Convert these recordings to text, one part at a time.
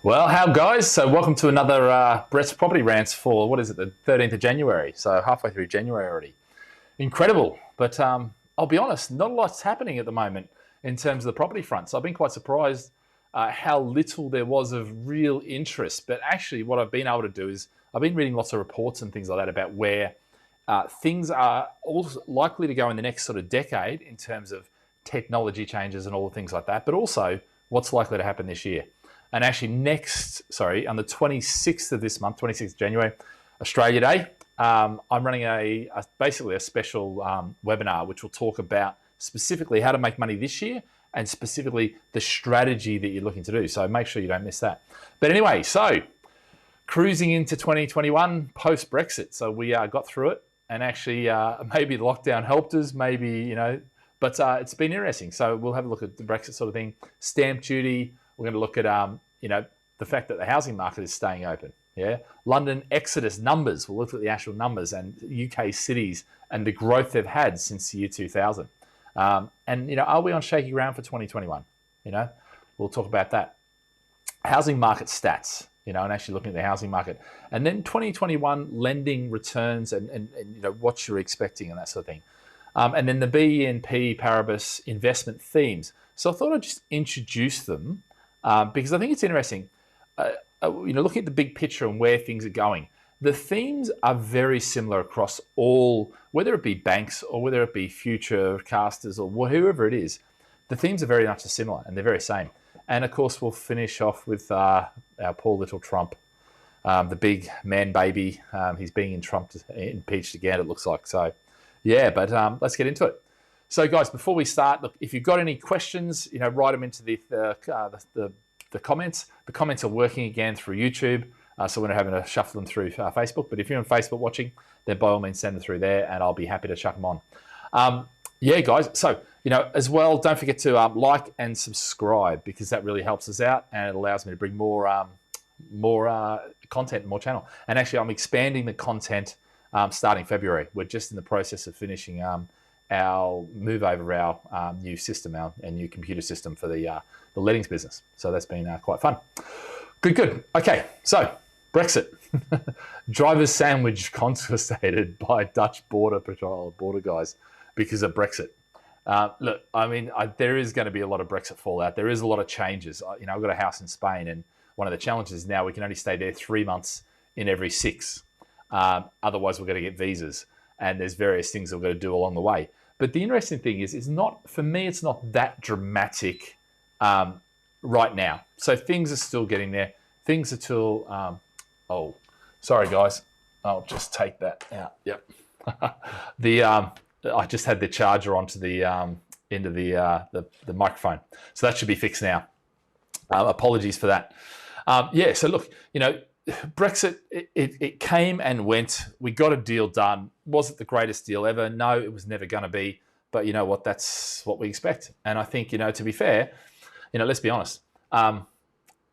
Well, how guys? So welcome to another Brett's Property Rants for, what is it, the 13th of January. So halfway through January already. Incredible. But I'll be honest, not a lot's happening at the moment in terms of the property front. So I've been quite surprised how little there was of real interest. But actually what I've been able to do is I've been reading lots of reports and things like that about where things are also likely to go in the next sort of decade in terms of technology changes and all the things like that, but also what's likely to happen this year. And actually on the 26th of this month, 26th of January, Australia Day, I'm running basically a special webinar, which will talk about specifically how to make money this year and specifically the strategy that you're looking to do. So make sure you don't miss that. But anyway, so cruising into 2021 post-Brexit. So we got through it, and actually maybe the lockdown helped us, but it's been interesting. So we'll have a look at the Brexit sort of thing, stamp duty. We're going to look at, the fact that the housing market is staying open. Yeah, London exodus numbers. We'll look at the actual numbers and UK cities and the growth they've had since the year 2000. And are we on shaky ground for 2021? We'll talk about that. Housing market stats. And actually looking at the housing market, and then 2021 lending returns and what you're expecting and that sort of thing. And then the BNP Paribas investment themes. So I thought I'd just introduce them. Because I think it's interesting, looking at the big picture and where things are going. The themes are very similar across all, whether it be banks or whether it be future casters or whoever it is. The themes are very much similar and they're very same. And of course, we'll finish off with our poor little Trump, the big man baby. He's being impeached again, it looks like. So, yeah, but let's get into it. So, guys, before we start, look, if you've got any questions, write them into the comments. The comments are working again through YouTube, so we're not having to shuffle them through Facebook. But if you're on Facebook watching, then by all means send them through there, and I'll be happy to chuck them on. Yeah, guys. So, as well, don't forget to like and subscribe, because that really helps us out, and it allows me to bring more content and more channel. And actually, I'm expanding the content starting February. We're just in the process of finishing our move over our new system, our new computer system for the lettings business. So that's been quite fun. Good. Okay, so Brexit. Driver's sandwich confiscated by Dutch border patrol, border guys, because of Brexit. Look, there is going to be a lot of Brexit fallout. There is a lot of changes. I've got a house in Spain, and one of the challenges now, we can only stay there 3 months in every 6. Otherwise, we're going to get visas. And there's various things that we're going to do along the way. But the interesting thing is, it's not that dramatic right now. So things are still getting there. Things are still, sorry guys, I'll just take that out. Yep. I just had the charger onto the end of the microphone. So that should be fixed now. Apologies for that. So look, Brexit, it came and went. We got a deal done. Was it the greatest deal ever? No, it was never going to be. But you know what? That's what we expect. And I think, to be fair, let's be honest.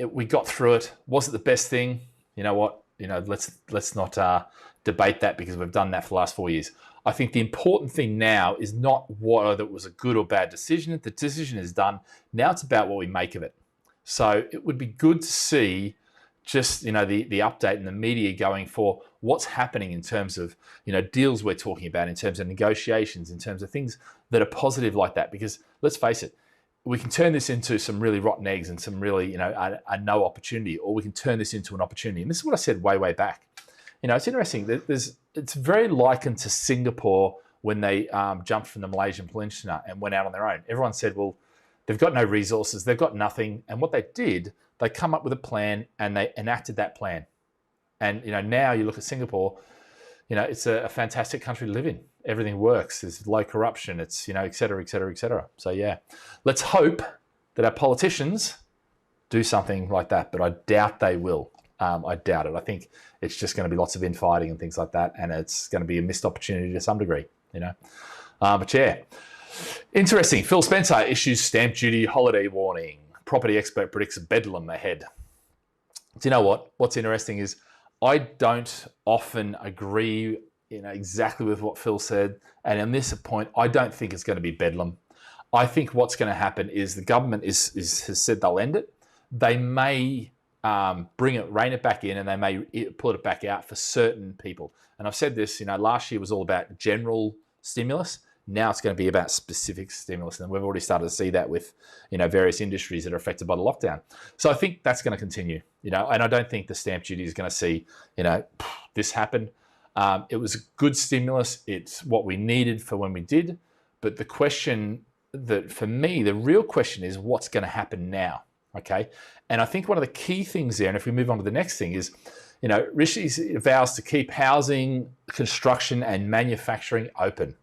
We got through it. Was it the best thing? You know what? Let's not debate that, because we've done that for the last 4 years. I think the important thing now is not whether it was a good or bad decision. The decision is done. Now it's about what we make of it. So it would be good to see just the update in the media going for what's happening in terms of deals we're talking about, in terms of negotiations, in terms of things that are positive like that. Because let's face it, we can turn this into some really rotten eggs and some really a no opportunity, or we can turn this into an opportunity. And this is what I said way back. It's interesting that it's very likened to Singapore when they jumped from the Malaysian Peninsula and went out on their own. Everyone said, well, they've got no resources, they've got nothing, and what they did, they come up with a plan and they enacted that plan. And now you look at Singapore, it's a fantastic country to live in. Everything works. There's low corruption. It's et cetera, et cetera, et cetera. So yeah, let's hope that our politicians do something like that. But I doubt they will. I doubt it. I think it's just going to be lots of infighting and things like that, and it's going to be a missed opportunity to some degree. But yeah, interesting. Phil Spencer issues stamp duty holiday warning. Property expert predicts bedlam ahead. Do you know what? What's interesting is I don't often agree exactly with what Phil said. And on this point, I don't think it's going to be bedlam. I think what's going to happen is the government has said they'll end it. They may rein it back in, and they may pull it back out for certain people. And I've said this, last year was all about general stimulus. Now it's going to be about specific stimulus, and we've already started to see that with, various industries that are affected by the lockdown. So I think that's going to continue, and I don't think the stamp duty is going to see, this happen. It was a good stimulus. It's what we needed for when we did. But the question that, for me, the real question is what's going to happen now, okay? And I think one of the key things there, and if we move on to the next thing, is, Rishi vows to keep housing, construction, and manufacturing open.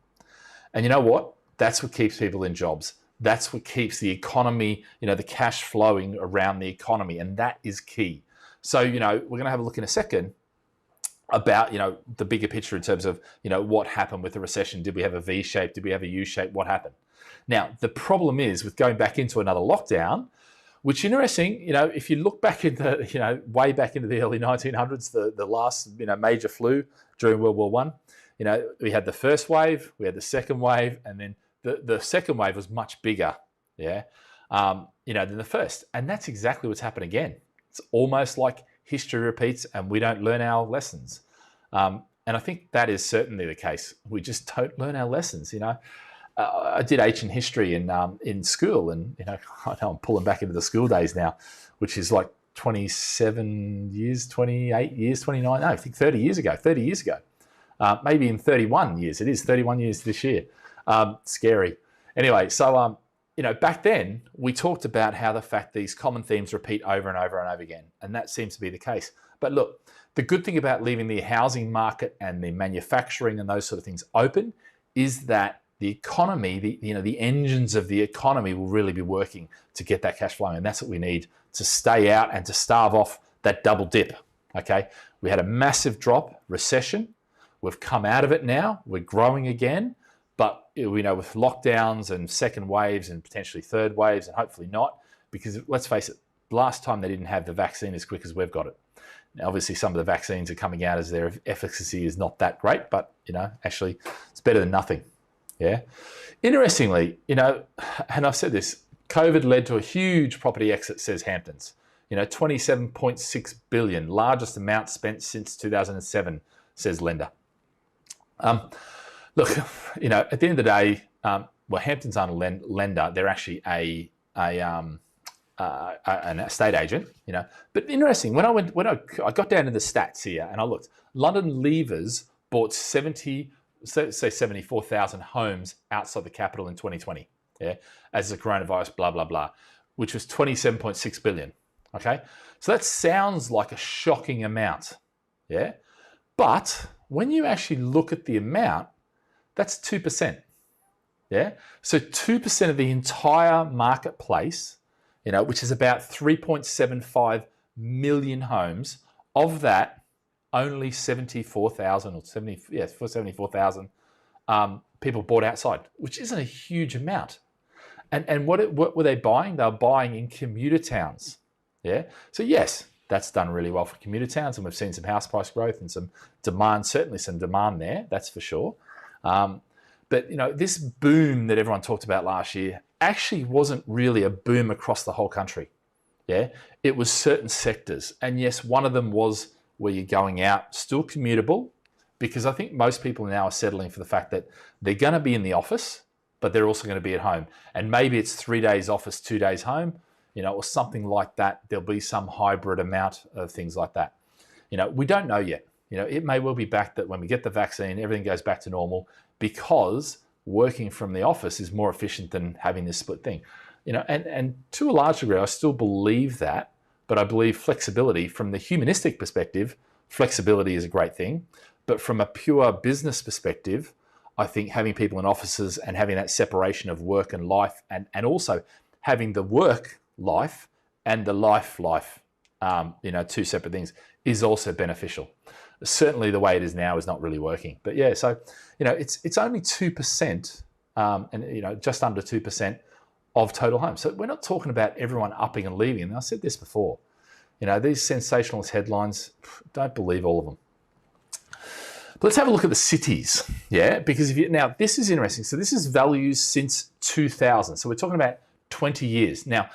And you know what? That's what keeps people in jobs. That's what keeps the economy, the cash flowing around the economy. And that is key. So, we're going to have a look in a second about, the bigger picture in terms of, what happened with the recession. Did we have a V shape? Did we have a U shape? What happened? Now, the problem is with going back into another lockdown, which interesting, if you look back into, way back into the early 1900s, the last, major flu during World War I, we had the first wave, we had the second wave, and then the second wave was much bigger, than the first. And that's exactly what's happened again. It's almost like history repeats and we don't learn our lessons. And I think that is certainly the case. We just don't learn our lessons, I did ancient history in school, and I know I'm pulling back into the school days now, which is like 27 years, 28 years, 29, no, I think 30 years ago, maybe in 31 years. It is 31 years this year. Scary. Anyway, so, back then we talked about how the fact these common themes repeat over and over and over again, and that seems to be the case. But look, the good thing about leaving the housing market and the manufacturing and those sort of things open is that the economy, the engines of the economy will really be working to get that cash flowing. And that's what we need to stay out and to starve off that double dip, okay? We had a massive drop, recession. We've come out of it now. We're growing again. But, with lockdowns and second waves and potentially third waves, and hopefully not, because let's face it, last time they didn't have the vaccine as quick as we've got it. Now, obviously, some of the vaccines are coming out as their efficacy is not that great, but, actually it's better than nothing. Yeah. Interestingly, and I've said this, COVID led to a huge property exit, says Hamptons. 27.6 billion, largest amount spent since 2007, says lender. Look, at the end of the day, Hamptons aren't a lender; they're actually an estate agent. But interesting, when I got down to the stats here and I looked, London leavers bought 74,000 homes outside the capital in 2020, as the coronavirus, blah, blah, blah, which was 27.6 billion, okay? So that sounds like a shocking amount, But when you actually look at the amount, that's 2%, So 2% of the entire marketplace, which is about 3.75 million homes, of that, only 74,000 or 74,000 people bought outside, which isn't a huge amount. And what were they buying? They were buying in commuter towns. So yes, that's done really well for commuter towns, and we've seen some house price growth and some demand, certainly some demand there, that's for sure. But this boom that everyone talked about last year actually wasn't really a boom across the whole country. It was certain sectors, and yes, one of them was where you're going out, still commutable, because I think most people now are settling for the fact that they're going to be in the office, but they're also going to be at home. And maybe it's 3 days office, 2 days home, or something like that. There'll be some hybrid amount of things like that. We don't know yet. It may well be back that when we get the vaccine, everything goes back to normal, because working from the office is more efficient than having this split thing. And to a large degree, I still believe that. But I believe flexibility, from the humanistic perspective, flexibility is a great thing. But from a pure business perspective, I think having people in offices and having that separation of work and life, and also having the work life and the life, two separate things, is also beneficial. Certainly the way it is now is not really working. But yeah, so, it's only 2%, and, just under 2%, of total homes. So we're not talking about everyone upping and leaving. And I said this before, these sensationalist headlines, don't believe all of them. But let's have a look at the cities, because now this is interesting. So this is values since 2000. So we're talking about 20 years. Now,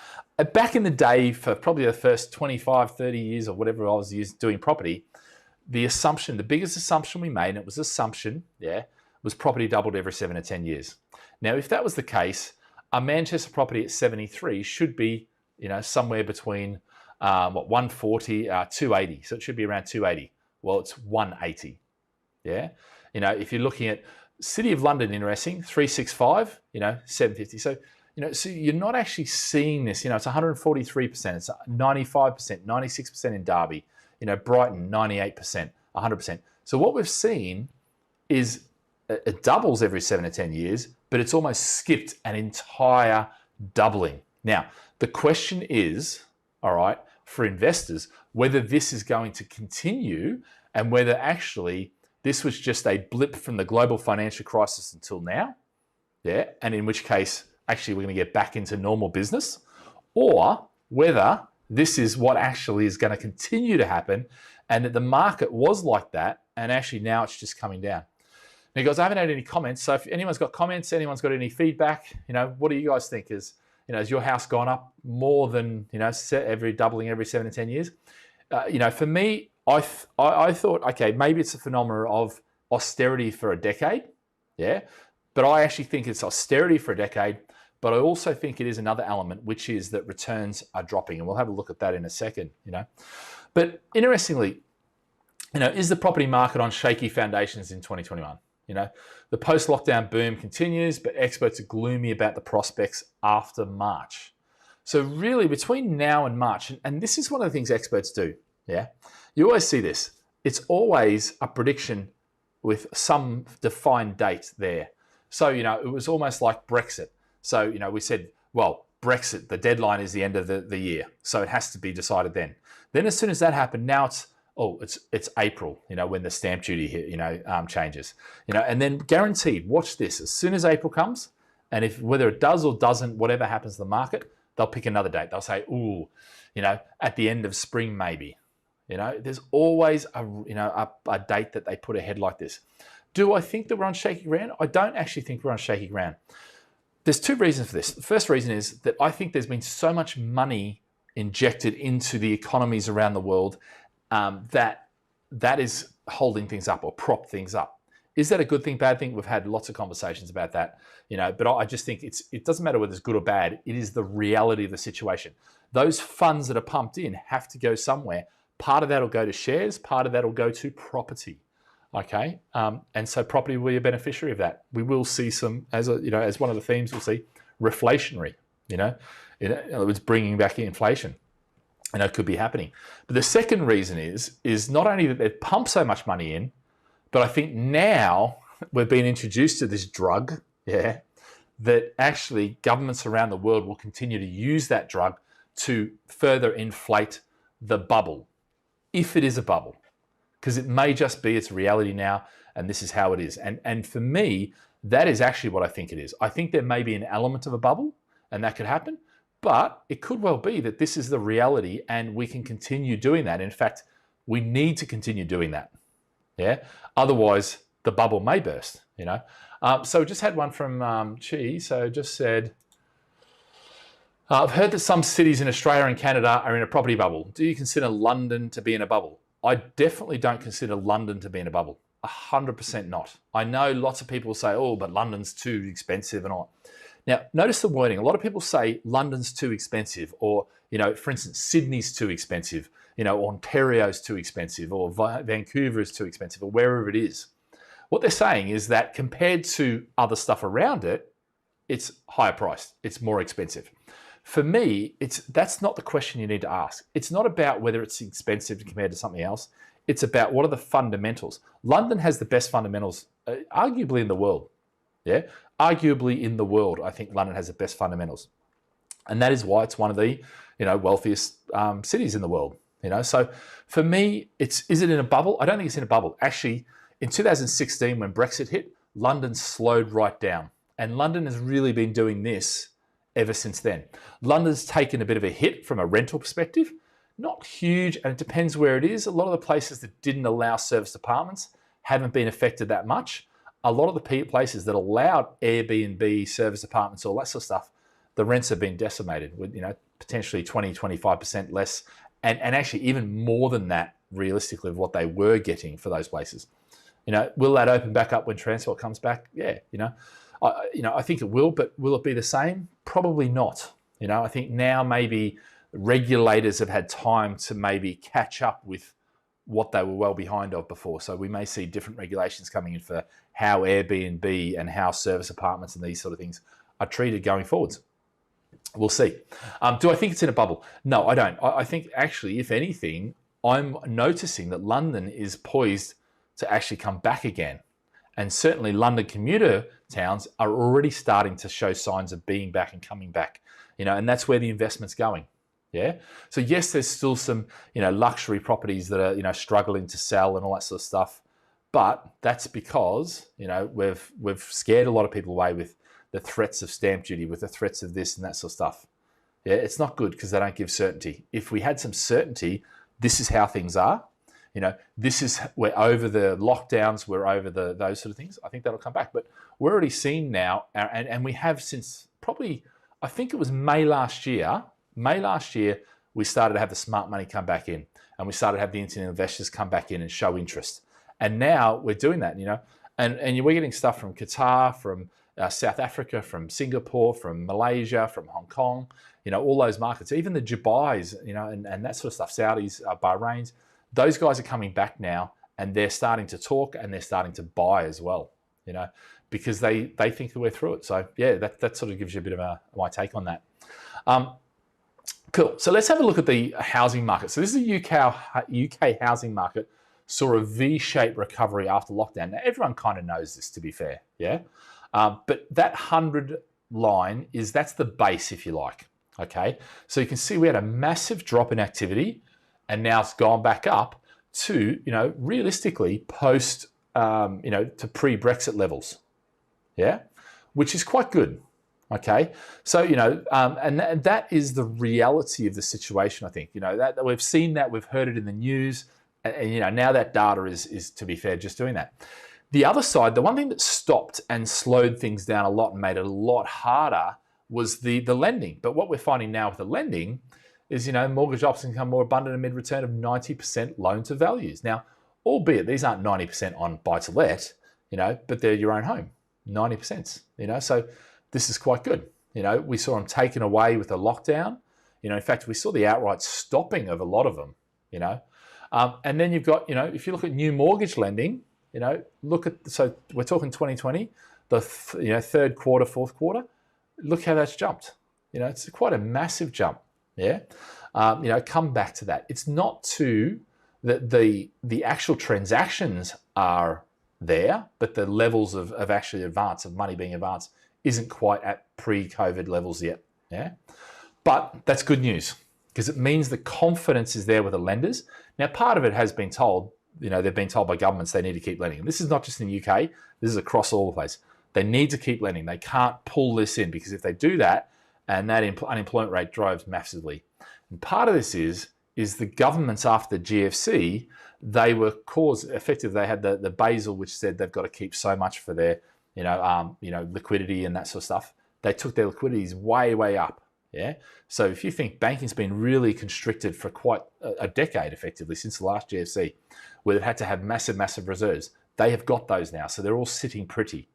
back in the day, for probably the first 25, 30 years or whatever I was doing property, the biggest assumption we made, and it was assumption, was property doubled every 7 to 10 years. Now, if that was the case, a Manchester property at 73 should be, somewhere between 140, 280. So it should be around 280. Well, it's 180. Yeah. If you're looking at City of London, interesting, 365, 750. So, so you're not actually seeing this, it's 143%, it's 95%, 96% in Derby, Brighton, 98%, 100%. So what we've seen is it doubles every 7 to 10 years, but it's almost skipped an entire doubling. Now, the question is, all right, for investors, whether this is going to continue and whether actually this was just a blip from the global financial crisis until now, and in which case, actually, we're going to get back into normal business, or whether this is what actually is going to continue to happen and that the market was like that and actually now it's just coming down. Now, guys, I haven't had any comments, so if anyone's got comments, anyone's got any feedback, what do you guys think? Has your house gone up more than, doubling every 7 to 10 years? For me, I thought, okay, maybe it's a phenomenon of austerity for a decade, but I actually think it's austerity for a decade, but I also think it is another element, which is that returns are dropping, and we'll have a look at that in a second, But interestingly, is the property market on shaky foundations in 2021? The post-lockdown boom continues, but experts are gloomy about the prospects after March. So really, between now and March, and this is one of the things experts do, you always see this. It's always a prediction with some defined date there. So, it was almost like Brexit. So, we said, well, Brexit, the deadline is the end of the year. So it has to be decided then. Then as soon as that happened, now it's April, when the stamp duty changes, and then guaranteed, watch this, as soon as April comes, and if whether it does or doesn't, whatever happens to the market, they'll pick another date. They'll say, at the end of spring, maybe, there's always a date that they put ahead like this. Do I think that we're on shaky ground? I don't actually think we're on shaky ground. There's two reasons for this. The first reason is that I think there's been so much money injected into the economies around the world that is holding things up or prop things up. Is that a good thing, bad thing? We've had lots of conversations about that, but I just think it doesn't matter whether it's good or bad. It is the reality of the situation. Those funds that are pumped in have to go somewhere. Part of that will go to shares. Part of that will go to property. Okay, and so property will be a beneficiary of that. We will see some, as one of the themes, we'll see reflationary. It's bringing back inflation. And it could be happening. But the second reason is not only that they've pumped so much money in, but I think now we've been introduced to this drug, that actually governments around the world will continue to use that drug to further inflate the bubble, if it is a bubble, because it may just be its reality now, and this is how it is. And for me, that is actually what I think it is. I think there may be an element of a bubble, and that could happen. But it could well be that this is the reality and we can continue doing that. In fact, we need to continue doing that. Otherwise, the bubble may burst, So just had one from Chi. So just said, I've heard that some cities in Australia and Canada are in a property bubble. Do you consider London to be in a bubble? I definitely don't consider London to be in a bubble. 100% not. I know lots of people say, but London's too expensive and all. Now, notice the wording. A lot of people say London's too expensive, or, for instance, Sydney's too expensive, Ontario's too expensive, or Vancouver is too expensive, or wherever it is. What they're saying is that compared to other stuff around it, it's higher priced, it's more expensive. For me, that's not the question you need to ask. It's not about whether it's expensive compared to something else. It's about what are the fundamentals. London has the best fundamentals, arguably in the world. Arguably in the world, I think London has the best fundamentals. And that is why it's one of the, wealthiest cities in the world. So for me, is it in a bubble? I don't think it's in a bubble. Actually, in 2016, when Brexit hit, London slowed right down. And London has really been doing this ever since then. London's taken a bit of a hit from a rental perspective. Not huge, and it depends where it is. A lot of the places that didn't allow serviced apartments haven't been affected that much. A lot of the places that allowed Airbnb, serviced apartments, all that sort of stuff, the rents have been decimated with, potentially 20, 25% less, and actually even more than that, realistically, of what they were getting for those places. Will that open back up when transport comes back? Yeah, I think it will, but will it be the same? Probably not. I think now maybe regulators have had time to maybe catch up with what they were well behind of before. So we may see different regulations coming in for how Airbnb and how service apartments and these sort of things are treated going forwards. We'll see. Do I think it's in a bubble? No, I don't. I think actually, if anything, I'm noticing that London is poised to actually come back again. And certainly London commuter towns are already starting to show signs of being back and coming back, and that's where the investment's going. Yeah. So yes, there's still some, luxury properties that are, struggling to sell and all that sort of stuff. But that's because, we've scared a lot of people away with the threats of stamp duty, with the threats of this and that sort of stuff. Yeah, it's not good because they don't give certainty. If we had some certainty, this is how things are. We're over the lockdowns, we're over those sort of things. I think that'll come back. But we're already seeing now, and we have since probably, I think it was May last year, we started to have the smart money come back in, and we started to have the internet investors come back in and show interest. And now we're doing that, and we're getting stuff from Qatar, from South Africa, from Singapore, from Malaysia, from Hong Kong, all those markets, even the Dubai's, and that sort of stuff, Saudis, Bahrain's, those guys are coming back now, and they're starting to talk and they're starting to buy as well, because they think that we're through it. So yeah, that sort of gives you a bit of my take on that. Cool. So let's have a look at the housing market. So this is the UK housing market saw a V-shaped recovery after lockdown. Now everyone kind of knows this, to be fair, yeah. But that 100 line that's the base, if you like. Okay. So you can see we had a massive drop in activity, and now it's gone back up to realistically post to pre-Brexit levels, yeah, which is quite good. Okay, so and that is the reality of the situation. I think that we've seen that, we've heard it in the news, and now that data is, to be fair, just doing that. The other side, the one thing that stopped and slowed things down a lot and made it a lot harder was the lending. But what we're finding now with the lending is mortgage options become more abundant amid return of 90% loan to values. Now, albeit these aren't 90% on buy to let, but they're your own home, 90%. So this is quite good. We saw them taken away with the lockdown. In fact, we saw the outright stopping of a lot of them. And then you've got, if you look at new mortgage lending, so we're talking 2020, the third quarter, fourth quarter. Look how that's jumped. It's quite a massive jump. Yeah. Come back to that. It's not that the actual transactions are there, but the levels of actually advance, of money being advanced, isn't quite at pre-COVID levels yet. Yeah. But that's good news because it means the confidence is there with the lenders. Now, part of it has been told, they've been told by governments they need to keep lending. And this is not just in the UK, this is across all the place. They need to keep lending. They can't pull this in because if they do that, and that unemployment rate drives massively. And part of this is the governments after the GFC, they were effectively, they had the Basel, which said they've got to keep so much for their, liquidity and that sort of stuff. They took their liquidities way, way up. Yeah. So if you think banking's been really constricted for quite a decade, effectively, since the last GFC, where they've had to have massive, massive reserves, they have got those now. So they're all sitting pretty.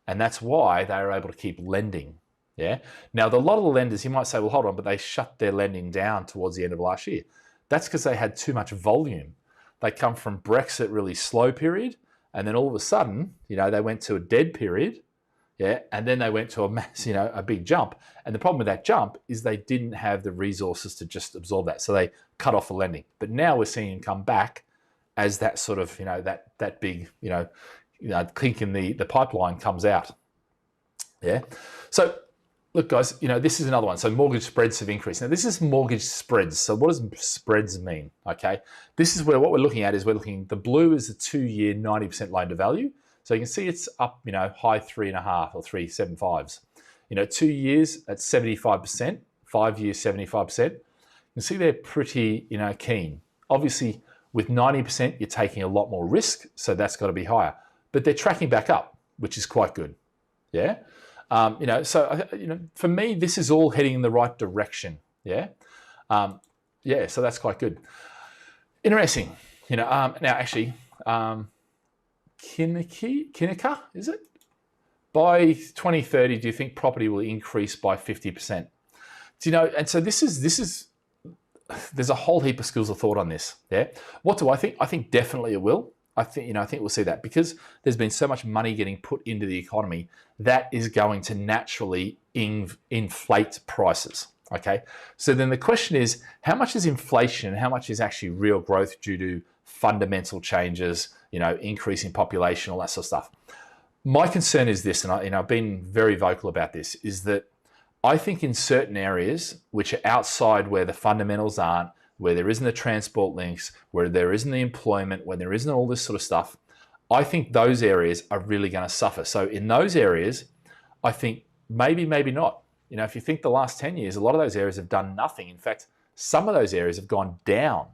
And that's why they are able to keep lending. Yeah. Now, a lot of the lenders, you might say, well, hold on, but they shut their lending down towards the end of last year. That's because they had too much volume. They come from Brexit, really slow period. And then all of a sudden, they went to a dead period. Yeah. And then they went to a big jump. And the problem with that jump is they didn't have the resources to just absorb that. So they cut off the lending. But now we're seeing them come back as that sort of, that big, clink in the pipeline comes out. Yeah. So look, guys, this is another one. So mortgage spreads have increased. Now, this is mortgage spreads. So what does spreads mean? Okay. This is where what we're looking at is the blue is the 2-year 90% loan to value. So you can see it's up, high 3.5 or 3.75s. 2 years at 75%, 5 years 75%. You can see they're pretty, keen. Obviously, with 90%, you're taking a lot more risk, so that's got to be higher. But they're tracking back up, which is quite good. Yeah. For me, this is all heading in the right direction. Yeah. So that's quite good. Interesting. Now actually, Kinnika, is it? By 2030, do you think property will increase by 50%? And so this is there's a whole heap of schools of thought on this. Yeah. What do I think? I think definitely it will. I think we'll see that because there's been so much money getting put into the economy that is going to naturally inflate prices. Okay. So then the question is, how much is inflation and how much is actually real growth due to fundamental changes, increasing population, all that sort of stuff? My concern is this, and I've been very vocal about this, is that I think in certain areas which are outside where the fundamentals aren't, where there isn't the transport links, where there isn't the employment, where there isn't all this sort of stuff, I think those areas are really going to suffer. So in those areas, I think maybe not. If you think the last 10 years, a lot of those areas have done nothing. In fact, some of those areas have gone down.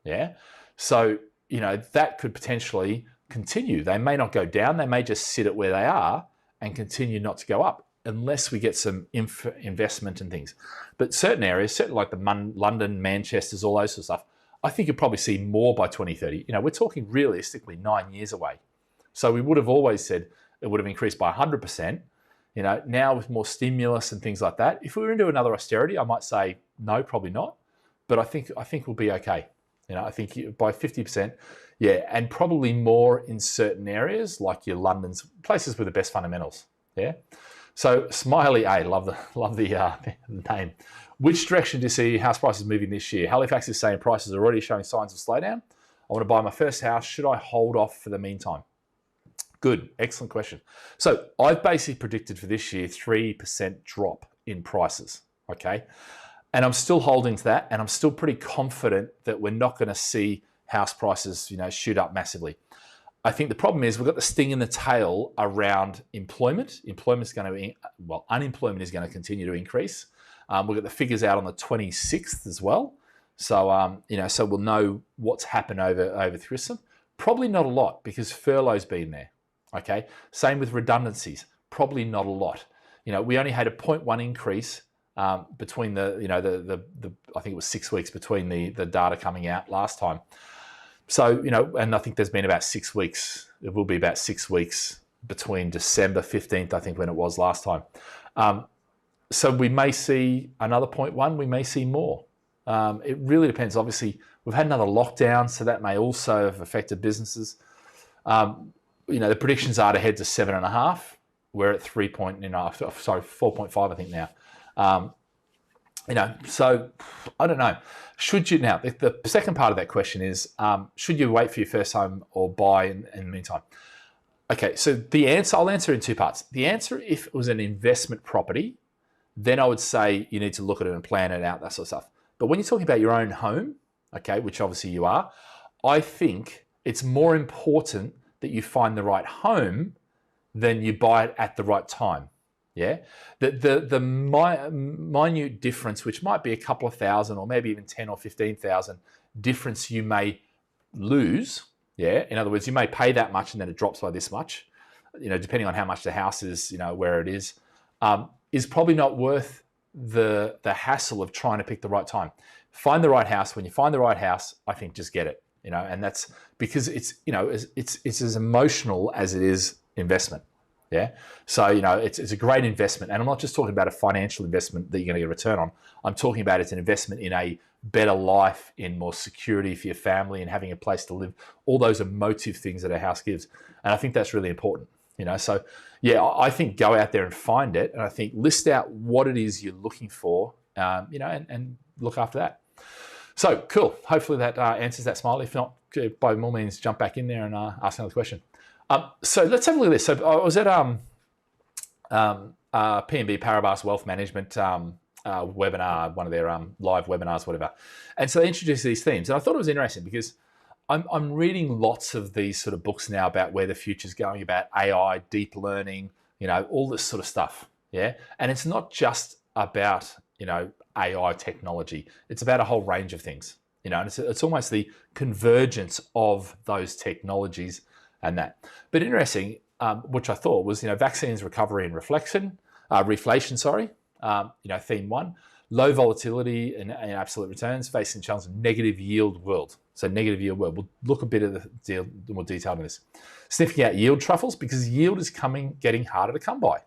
Yeah. So, that could potentially continue. They may not go down. They may just sit at where they are and continue not to go up unless we get some investment and things. But certain areas, certainly like the London, Manchester's, all those sort of stuff, I think you'll probably see more by 2030. We're talking realistically 9 years away. So we would have always said it would have increased by 100%. Now with more stimulus and things like that, if we were into another austerity, I might say no, probably not. But I think we'll be okay. I think by 50%, yeah, and probably more in certain areas like your London's, places with the best fundamentals. Yeah. So Smiley A, love the name. Which direction do you see house prices moving this year? Halifax is saying prices are already showing signs of slowdown. I want to buy my first house. Should I hold off for the meantime? Good, excellent question. So I've basically predicted for this year 3% drop in prices. Okay. And I'm still holding to that, and I'm still pretty confident that we're not going to see house prices, shoot up massively. I think the problem is we've got the sting in the tail around employment. Unemployment is going to continue to increase. We've got the figures out on the 26th as well. So, so we'll know what's happened over Christmas. Probably not a lot because furlough's been there. Okay. Same with redundancies. Probably not a lot. We only had a 0.1 increase between I think it was 6 weeks between the data coming out last time. So, and I think there's been about 6 weeks. It will be about 6 weeks between December 15th, I think, when it was last time. So we may see another 0.1, we may see more. It really depends. Obviously, we've had another lockdown, so that may also have affected businesses. The predictions are to head to 7.5. We're at 4.5, I think now. So I don't know. Should you now? The second part of that question is, should you wait for your first home or buy in the meantime? Okay, so the answer, I'll answer in two parts. The answer, if it was an investment property, then I would say you need to look at it and plan it out, that sort of stuff. But when you're talking about your own home, okay, which obviously you are, I think it's more important that you find the right home than you buy it at the right time. Yeah, the minute difference, which might be a couple of thousand or maybe even 10 or 15,000 difference you may lose. Yeah, in other words, you may pay that much and then it drops by this much, depending on how much the house is, where it is probably not worth the hassle of trying to pick the right time. Find the right house. When you find the right house, I think just get it, and that's because it's as emotional as it is investment. Yeah. So, it's a great investment. And I'm not just talking about a financial investment that you're going to get a return on. I'm talking about it's an investment in a better life, in more security for your family and having a place to live, all those emotive things that a house gives. And I think that's really important, So, yeah, I think go out there and find it. And I think list out what it is you're looking for, and look after that. So, cool. Hopefully that answers that, Smiley. If not, by all means, jump back in there and ask another question. So let's have a look at this. So I was at PNB Paribas Wealth Management webinar, one of their live webinars, whatever. And so they introduced these themes. And I thought it was interesting because I'm reading lots of these sort of books now about where the future's going, about AI, deep learning, all this sort of stuff. Yeah. And it's not just about, AI technology. It's about a whole range of things, and it's almost the convergence of those technologies and that. But interesting, which I thought was, vaccines, recovery and reflection. reflation, sorry. Theme 1, low volatility and absolute returns facing the challenge of negative yield world. So negative yield world. We'll look a bit at the more detail in this. Sniffing out yield truffles because yield is getting harder to come by.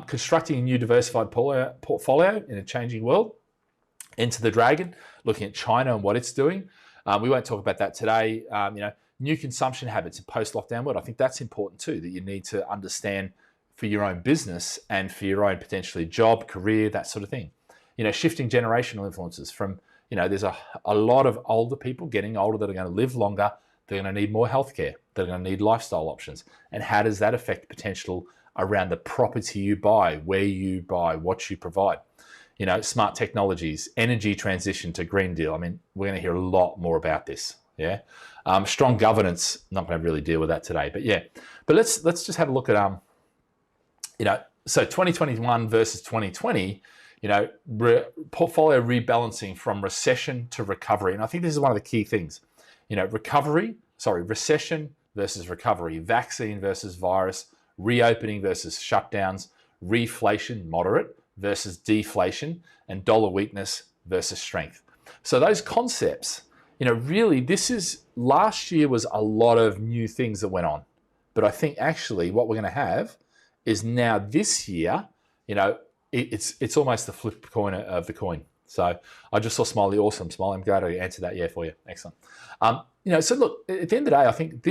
Constructing a new diversified portfolio in a changing world. Enter the dragon, looking at China and what it's doing. We won't talk about that today. New consumption habits in post-lockdown world. I think that's important too, that you need to understand for your own business and for your own potentially job, career, that sort of thing. Shifting generational influences from, there's a lot of older people getting older that are going to live longer. They're going to need more healthcare. They're going to need lifestyle options. And how does that affect potential around the property you buy, where you buy, what you provide? Smart technologies, energy transition to Green Deal. I mean, we're going to hear a lot more about this. Yeah. Strong governance. Not going to really deal with that today, but yeah. But let's just have a look at so 2021 versus 2020. Portfolio rebalancing from recession to recovery, and I think this is one of the key things. Recession versus recovery, vaccine versus virus, reopening versus shutdowns, reflation, moderate versus deflation, and dollar weakness versus strength. So those concepts, really last year was a lot of new things that went on. But I think actually what we're going to have is now this year, it's almost the flip coin of the coin. So I just saw Smiley, awesome. Smiley, I'm glad I answered that for you. Excellent. So look, at the end of the day, I think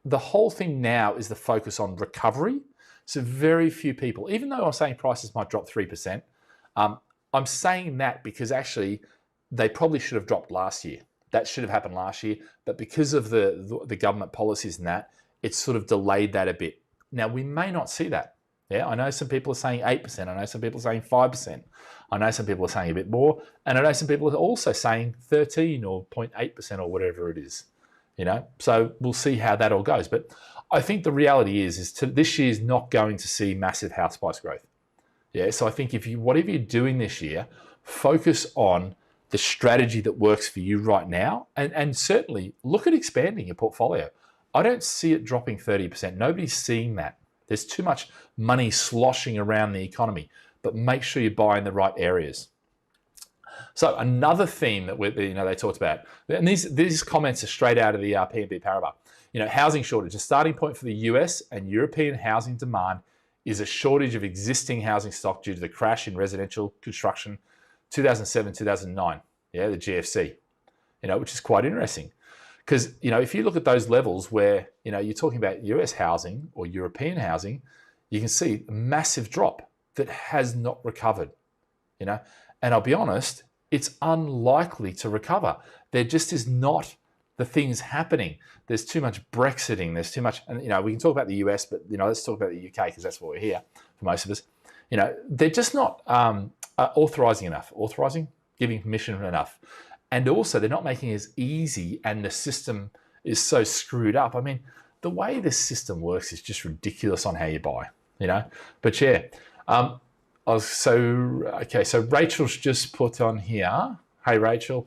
the whole thing now is the focus on recovery. So very few people, even though I'm saying prices might drop 3%, I'm saying that because actually they probably should have dropped last year. That should have happened last year, but because of the government policies and that, it's sort of delayed that a bit. Now, we may not see that. Yeah, I know some people are saying 8%. I know some people are saying 5%. I know some people are saying a bit more. And I know some people are also saying 13 or 0.8% or whatever it is. So we'll see how that all goes. But I think the reality is this year is not going to see massive house price growth. Yeah, so I think whatever you're doing this year, focus on the strategy that works for you right now. And certainly look at expanding your portfolio. I don't see it dropping 30%. Nobody's seeing that. There's too much money sloshing around the economy, but make sure you buy in the right areas. So another theme that they talked about, and these comments are straight out of the BNP Paribas. Housing shortage. A starting point for the US and European housing demand is a shortage of existing housing stock due to the crash in residential construction 2007, 2009. Yeah, the GFC, which is quite interesting. Because, if you look at those levels where, you're talking about US housing or European housing, you can see a massive drop that has not recovered, And I'll be honest, it's unlikely to recover. There just is not the things happening. There's too much Brexiting. There's too much, and, we can talk about the US, but, let's talk about the UK because that's what we're here for most of us. They're just not giving permission enough. And also, they're not making it as easy, and the system is so screwed up. I mean, the way this system works is just ridiculous on how you buy, But yeah, so Rachel's just put on here. Hey, Rachel.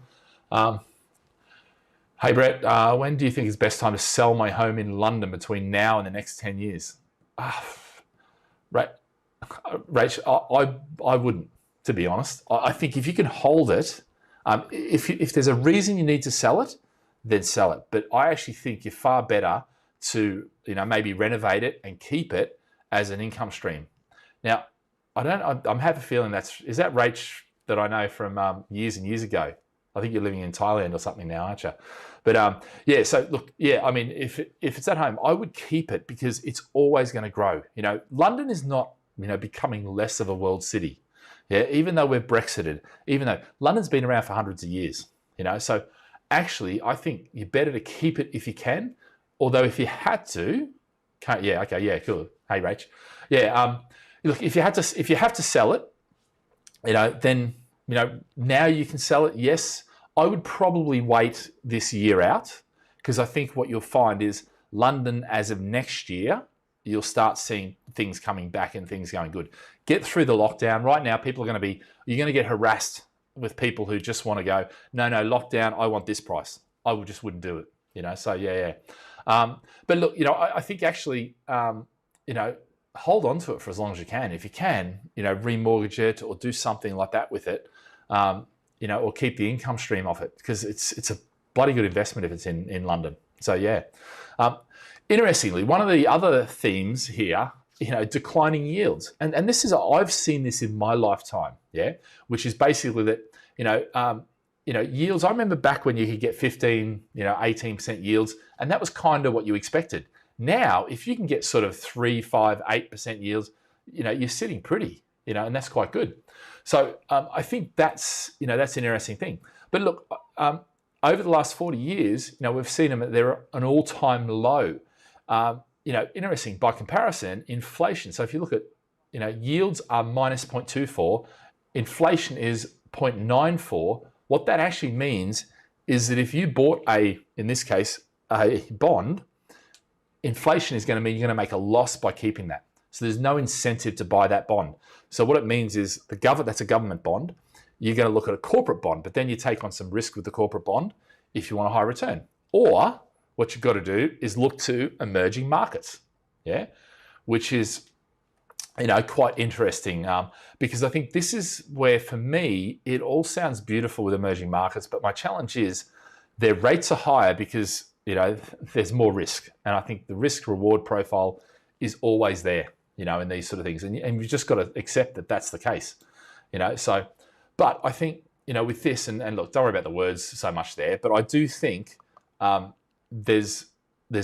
Hey, Brett. When do you think is the best time to sell my home in London between now and the next 10 years? Rachel, I wouldn't, to be honest. I think if you can hold it. If there's a reason you need to sell it, then sell it. But I actually think you're far better to maybe renovate it and keep it as an income stream. Now, I'm have a feeling is that Rach that I know from years and years ago. I think you're living in Thailand or something now, aren't you? But yeah. So look, yeah. I mean, if it's at home, I would keep it because it's always going to grow. London is not becoming less of a world city. Yeah, even though we've Brexited, even though London's been around for hundreds of years, so actually I think you're better to keep it if you can. Although if you had to, cool. Hey, Rach, yeah. Look, if you have to sell it, then now you can sell it. Yes, I would probably wait this year out because I think what you'll find is London as of next year, you'll start seeing things coming back and things going good. Get through the lockdown. Right now, you're going to get harassed with people who just want to go, no, lockdown, I want this price. I wouldn't do it, so yeah. But look, I think actually, hold on to it for as long as you can. If you can, remortgage it or do something like that with it, or keep the income stream off it, because it's a bloody good investment if it's in London. So yeah. Interestingly, one of the other themes here, declining yields, and this is, I've seen this in my lifetime, which is basically that yields. I remember back when you could get 15, 18% yields, and that was kind of what you expected. Now, if you can get sort of 3, 5, 8% yields, you're sitting pretty, and that's quite good. So I think that's an interesting thing. But look, over the last 40 years, we've seen them, they're an all-time low. Interesting, by comparison, inflation. So if you look at, yields are minus 0.24, inflation is 0.94. What that actually means is that if you bought in this case, a bond, inflation is going to mean you're going to make a loss by keeping that. So there's no incentive to buy that bond. So what it means is that's a government bond. You're going to look at a corporate bond, but then you take on some risk with the corporate bond if you want a high return. Or what you've got to do is look to emerging markets, which is, quite interesting, because I think this is where, for me, it all sounds beautiful with emerging markets, but my challenge is their rates are higher because, there's more risk. And I think the risk reward profile is always there, in these sort of things. And you've just got to accept that that's the case, so, but I think, with this, and look, don't worry about the words so much there, but I do think there's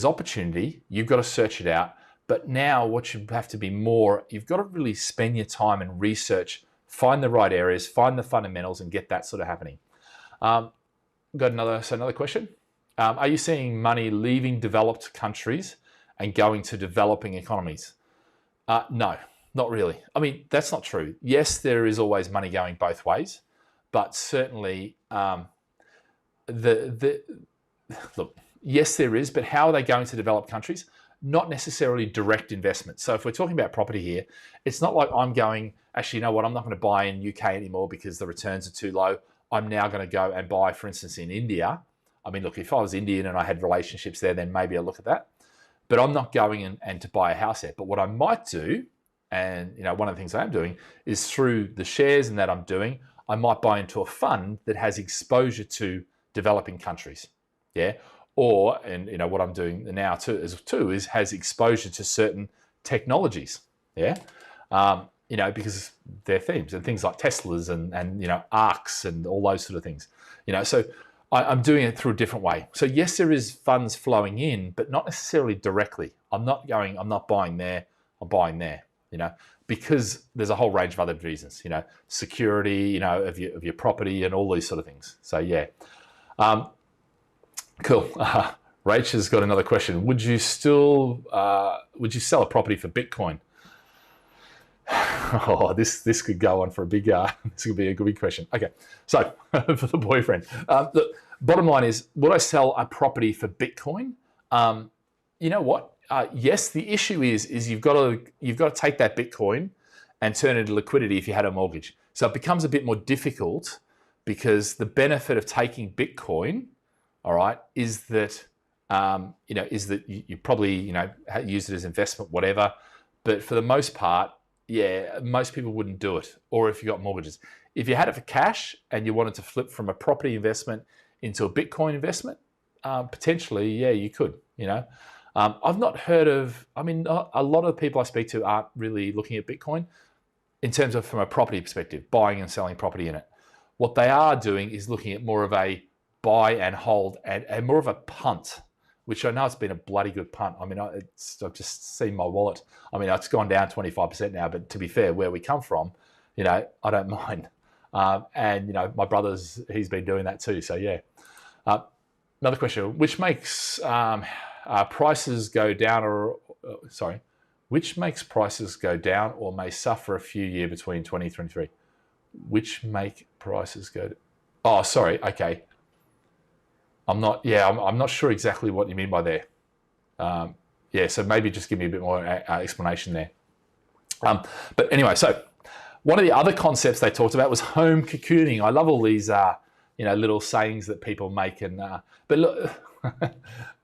opportunity. You've got to search it out. But now what you have to be more, you've got to really spend your time and research, find the right areas, find the fundamentals, and get that sort of happening. Got another question. Are you seeing money leaving developed countries and going to developing economies? No, not really. I mean, that's not true. Yes, there is always money going both ways, but certainly look, yes, there is, but how are they going to develop countries? Not necessarily direct investment. So if we're talking about property here, it's not like I'm going, actually, you know what, I'm not going to buy in UK anymore because the returns are too low. I'm now going to go and buy, for instance, in India. I mean, look, if I was Indian and I had relationships there, then maybe I'll look at that. But I'm not going and to buy a house there. But what I might do, and one of the things I am doing, is through the shares and that I'm doing, I might buy into a fund that has exposure to developing countries. Or, and what I'm doing now too is has exposure to certain technologies, because they're themes and things like Teslas and ARCs and all those sort of things, so I'm doing it through a different way. So yes, there is funds flowing in, but not necessarily directly. I'm not buying there, I'm buying there, because there's a whole range of other reasons, security, of your property and all these sort of things. So yeah. Cool. Rach has got another question. Would you sell a property for Bitcoin? Oh, this could go on for a big. This could be a good big question. Okay, so for the boyfriend, the bottom line is, would I sell a property for Bitcoin? You know what? Yes. The issue is you've got to take that Bitcoin and turn it into liquidity if you had a mortgage. So it becomes a bit more difficult, because the benefit of taking Bitcoin, all right, is that you probably use it as investment, whatever. But for the most part, most people wouldn't do it. Or if you got mortgages, if you had it for cash and you wanted to flip from a property investment into a Bitcoin investment, potentially, you could. I've not heard of. I mean, a lot of the people I speak to aren't really looking at Bitcoin in terms of from a property perspective, buying and selling property in it. What they are doing is looking at more of a buy and hold and more of a punt, which I know it's been a bloody good punt. I mean, I've just seen my wallet. I mean, it's gone down 25% now, but to be fair, where we come from, I don't mind. And, my brother's, he's been doing that too. So yeah. Another question, which makes prices go down which makes prices go down or may suffer a few years between 2023? Which make prices go, okay. I'm not sure exactly what you mean by there. So maybe just give me a bit more explanation there. But anyway, so one of the other concepts they talked about was home cocooning. I love all these, little sayings that people make. And but look,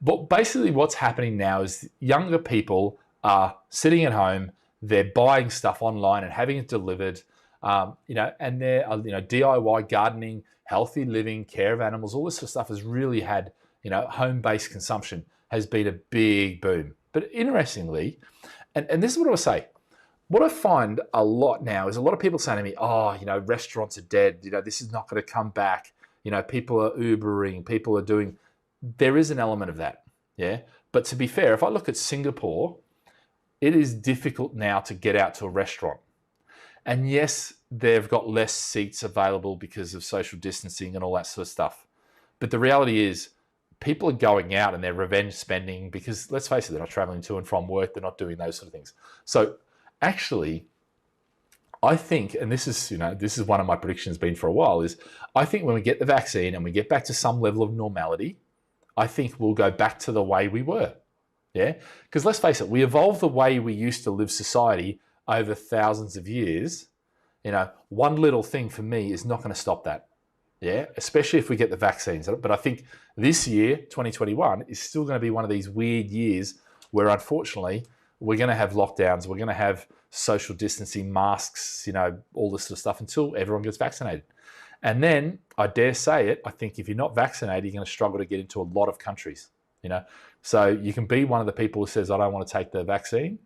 but basically what's happening now is younger people are sitting at home. they're buying stuff online and having it delivered, and they're, DIY gardening, healthy living, care of animals, all this sort of stuff has really had, home-based consumption has been a big boom. But interestingly, and this is what I say, what I find a lot now is a lot of people saying to me, restaurants are dead, this is not going to come back, people are Ubering, people are doing, there is an element of that, yeah? But to be fair, if I look at Singapore, it is difficult now to get out to a restaurant. And yes, they've got less seats available because of social distancing and all that sort of stuff. But the reality is, people are going out and they're revenge spending because, let's face it, they're not traveling to and from work. They're not doing those sort of things. So actually, I think, and this is one of my predictions been for a while, is I think when we get the vaccine and we get back to some level of normality, I think we'll go back to the way we were. Yeah? Because let's face it, we evolved the way we used to live society over thousands of years. One little thing for me is not going to stop that. Yeah, especially if we get the vaccines. But I think this year, 2021, is still going to be one of these weird years where, unfortunately, we're going to have lockdowns, we're going to have social distancing, masks, all this sort of stuff until everyone gets vaccinated. And then, I dare say it, I think if you're not vaccinated, you're going to struggle to get into a lot of countries. So you can be one of the people who says, I don't want to take the vaccine,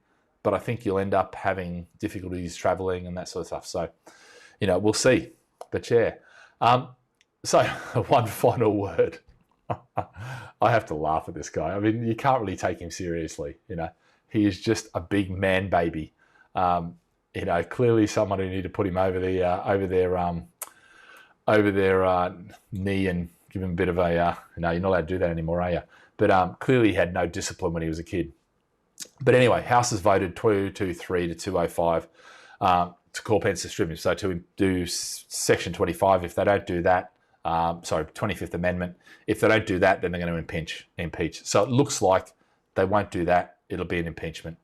but I think you'll end up having difficulties traveling and that sort of stuff. So, we'll see. But yeah. So one final word. I have to laugh at this guy. I mean, you can't really take him seriously. He is just a big man baby. Clearly someone who need to put him over their knee and give him a bit of a. No, you're not allowed to do that anymore, are you? But clearly he had no discipline when he was a kid. But anyway, House has voted 223 to 205 to call Pence distributive. So to do Section 25, if they don't do that, 25th Amendment, if they don't do that, then they're going to impeach. So it looks like they won't do that. It'll be an impeachment,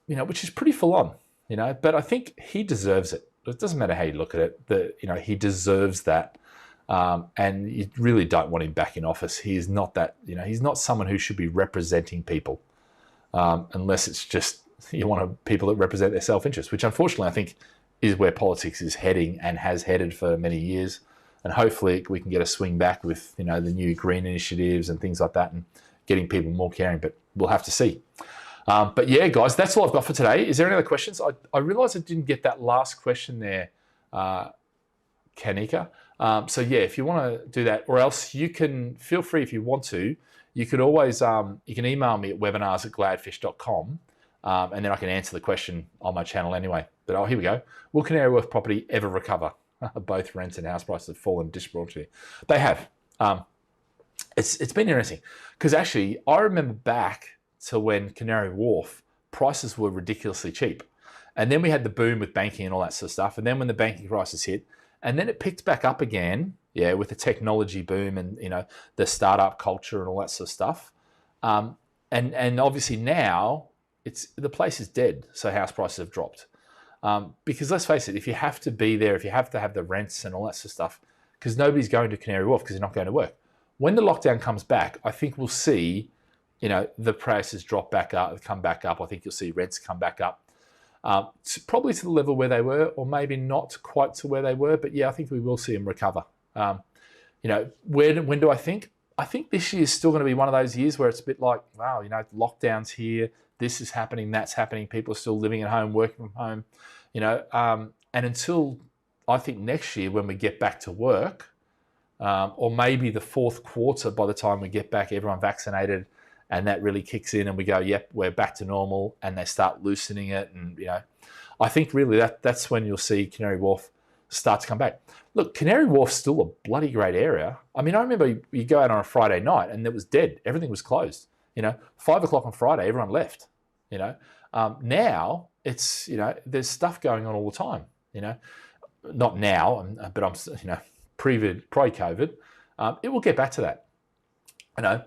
which is pretty full on, but I think he deserves it. It doesn't matter how you look at it, he deserves that. And you really don't want him back in office. He is not that, he's not someone who should be representing people, unless it's just you want people that represent their self-interest, which unfortunately I think is where politics is heading and has headed for many years. And hopefully we can get a swing back with, the new green initiatives and things like that and getting people more caring, but we'll have to see. But yeah, guys, that's all I've got for today. Is there any other questions? I realised I didn't get that last question there, Kanika. So yeah, if you want to do that, or else you can feel free if you want to, you could always, you can email me at webinars@gladfish.com, and then I can answer the question on my channel anyway. But here we go. Will Canary Wharf property ever recover? Both rents and house prices have fallen disproportionately. They have. It's been interesting because actually I remember back to when Canary Wharf prices were ridiculously cheap. And then we had the boom with banking and all that sort of stuff. And then when the banking crisis hit, and then it picked back up again, with the technology boom and, the startup culture and all that sort of stuff. And obviously now the place is dead. So house prices have dropped. Because let's face it, if you have to be there, if you have to have the rents and all that sort of stuff, because nobody's going to Canary Wharf because they're not going to work. When the lockdown comes back, I think we'll see, the prices drop back up, come back up. I think you'll see rents come back up, probably to the level where they were, or maybe not quite to where they were. But yeah, I think we will see them recover. When do I think? I think this year is still going to be one of those years where it's a bit like, wow, lockdown's here. This is happening, that's happening. People are still living at home, working from home, and until I think next year when we get back to work, or maybe the fourth quarter, by the time we get back, everyone vaccinated and that really kicks in and we go, yep, we're back to normal, and they start loosening it. And, I think really that's when you'll see Canary Wharf start to come back. Look, Canary Wharf's still a bloody great area. I mean, I remember you go out on a Friday night and it was dead. Everything was closed. 5 o'clock on Friday, everyone left. Now it's, there's stuff going on all the time. Not now, but I'm, pre-COVID. It will get back to that.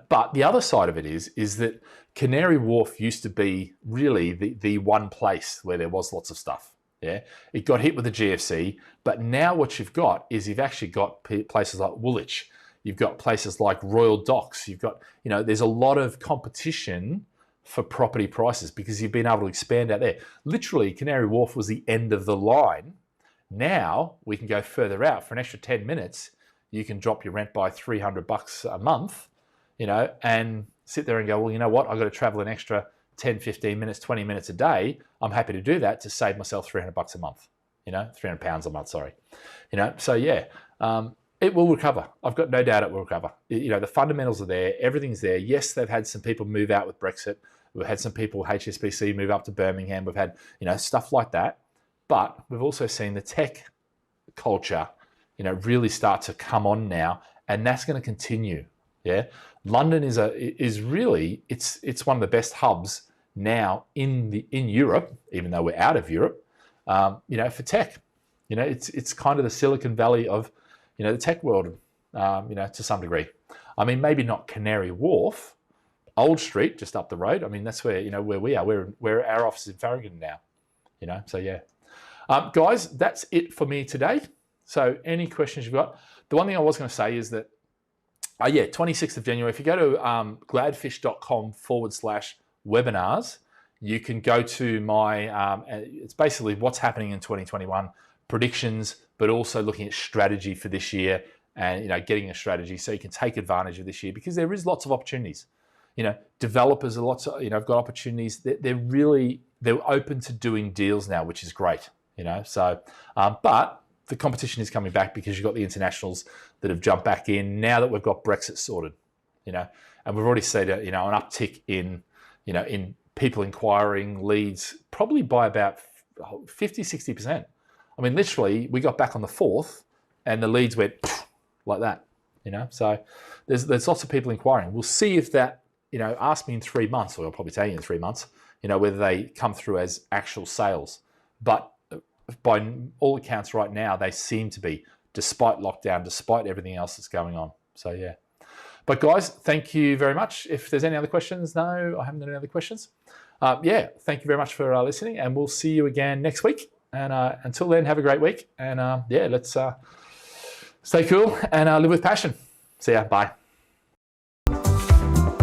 But the other side of it is that Canary Wharf used to be really the one place where there was lots of stuff. Yeah, it got hit with the GFC, but now what you've got is you've actually got places like Woolwich. You've got places like Royal Docks. You've got, there's a lot of competition for property prices because you've been able to expand out there. Literally, Canary Wharf was the end of the line. Now we can go further out. For an extra 10 minutes, you can drop your rent by $300 a month, and sit there and go, well, you know what? I've got to travel an extra 10, 15 minutes, 20 minutes a day. I'm happy to do that to save myself $300 a month, £300 a month, sorry. So yeah, it will recover. I've got no doubt it will recover. The fundamentals are there. Everything's there. Yes, they've had some people move out with Brexit. We've had some people, HSBC, move up to Birmingham. We've had, stuff like that. But we've also seen the tech culture, really start to come on now, and that's going to continue. Yeah, London is really it's one of the best hubs now in Europe, even though we're out of Europe. For tech, it's kind of the Silicon Valley of the tech world, to some degree. I mean, maybe not Canary Wharf, Old Street, just up the road. I mean, that's where where we are. We're our office in Farringdon now. So yeah. Guys, that's it for me today. So any questions you've got? The one thing I was going to say is that, 26th of January, if you go to gladfish.com/webinars, you can go to my, it's basically what's happening in 2021, predictions, but also looking at strategy for this year and, getting a strategy so you can take advantage of this year because there is lots of opportunities. Developers are lots of, have got opportunities. They're open to doing deals now, which is great. But the competition is coming back because you've got the internationals that have jumped back in now that we've got Brexit sorted, and we've already seen an uptick in people inquiring leads probably by about 50-60%. I mean, literally, we got back on the 4th and the leads went like that, So there's lots of people inquiring. We'll see if that, ask me in 3 months, or I'll probably tell you in 3 months, whether they come through as actual sales. But by all accounts right now, they seem to be, despite lockdown, despite everything else that's going on. So yeah. But guys, thank you very much. If there's any other questions, no, I haven't got any other questions. Thank you very much for listening, and we'll see you again next week. And until then, have a great week. And let's stay cool and live with passion. See ya. Bye.